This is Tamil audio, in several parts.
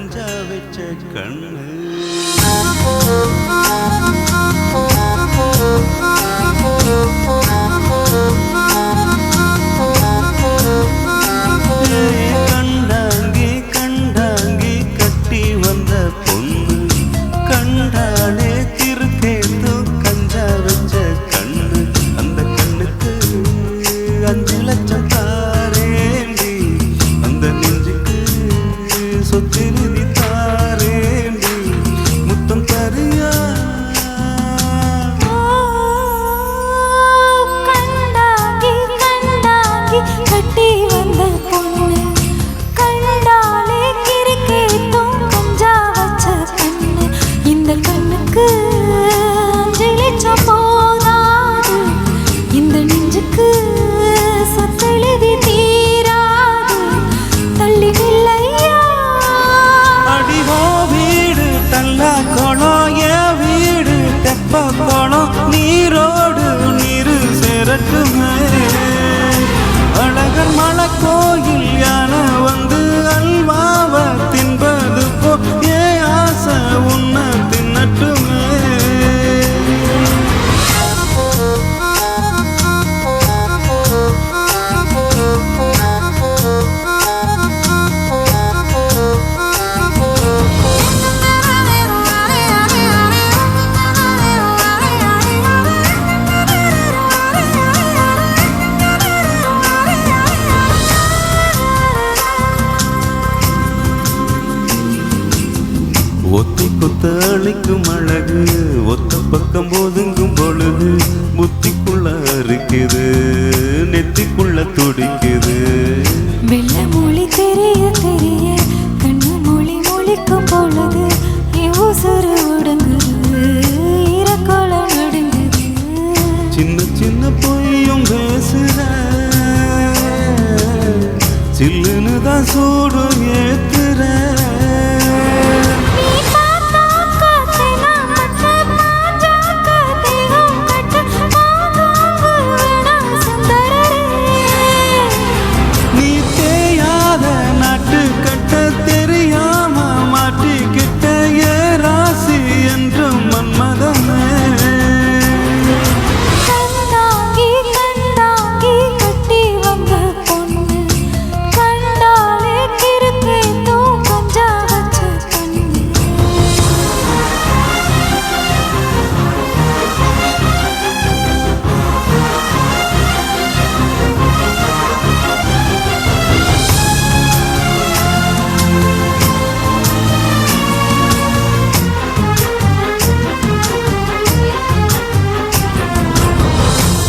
கஞ்சா வச்ச கண்ணு கண்டாங்கி கண்டாங்கி கட்டி வந்த பொண்ணு கண்டாலே திருக்கேத்து கஞ்சா வச்ச கண்ணு அந்த கண்ணுக்கு 5 லட்சம் தாரேண்டி அந்த நெஞ்சுக்கு சொத்திருதி தாரேண்டி முத்தம் தரியா கண்டாங்கி கண்டாங்கி கட்டி வந்த பொண்ணு கண்டாலே கிறுக்கேத்தும் கஞ்சா வச்ச கண்ணு இந்த கண்ணுக்கு 5 லட்சம் போதாது இந்த நெஞ்சுக்கு சொத்தெழுதி தீராது தள்ளி நில்லையா அடிவோ வீடு தல்லா கோணம் என் வீடு தெப்ப கோணம் நீரோடு நீரு சேரட்டுமே அழகர் மலை கோயில் யானை வந்து அல்வாவ தின்பது போ ஏ ஆசை உன்னை தின்னட்டுமே ஒத்தி கொத்த அழைக்கும் அழகு ஒத்த பக்கம் ஒதுங்கும் பொழுது புத்திக்குள்ள இருக்குது நெத்திக்குள்ள துடிக்குது வெள்ள மொழி தெரிய தெரிய கண்ணு மொழி மொழிக்கும் பொழுது உசுறு ஒடுங்குது ஈரக்கோளம் நடுங்குது சின்ன சின்ன பொய்யும் பேசுற சில்லுன்னு தான் சூடு ஏத்துற நீ தேயாத நாட்டு கட்ட தெரியாம மாட்டிக்கிட்ட ஏ ராசி என்றும் மன்மதமே கண்டாங்கி கண்டாங்கி கட்டி வந்த பொண்ணு கண்டாலே கிறுக்கேத்தும் கஞ்சா வச்ச கண்ணு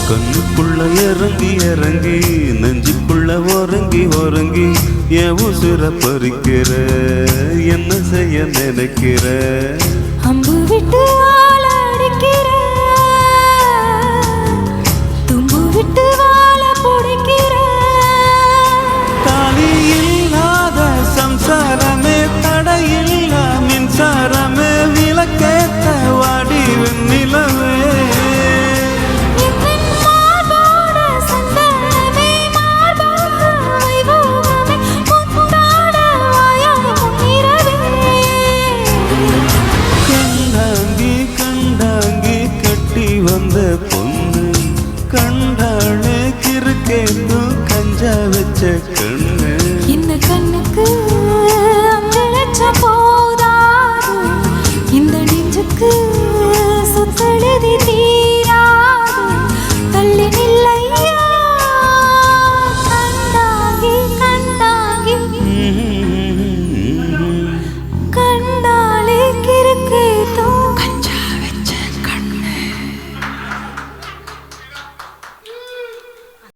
கண்ணுக்குள்ள இறங்கி இறங்கி நெஞ்சுக்குள்ள ஒரங்கி ஒரங்கி என் உசுர பறிக்கிற என்ன செய்ய நினைக்கிற அம்பு விட்டு ஆள அடிக்கிற தும்பு விட்டு வாழ பிடிக்கிற தாலி இல்லாத சம்சாரமே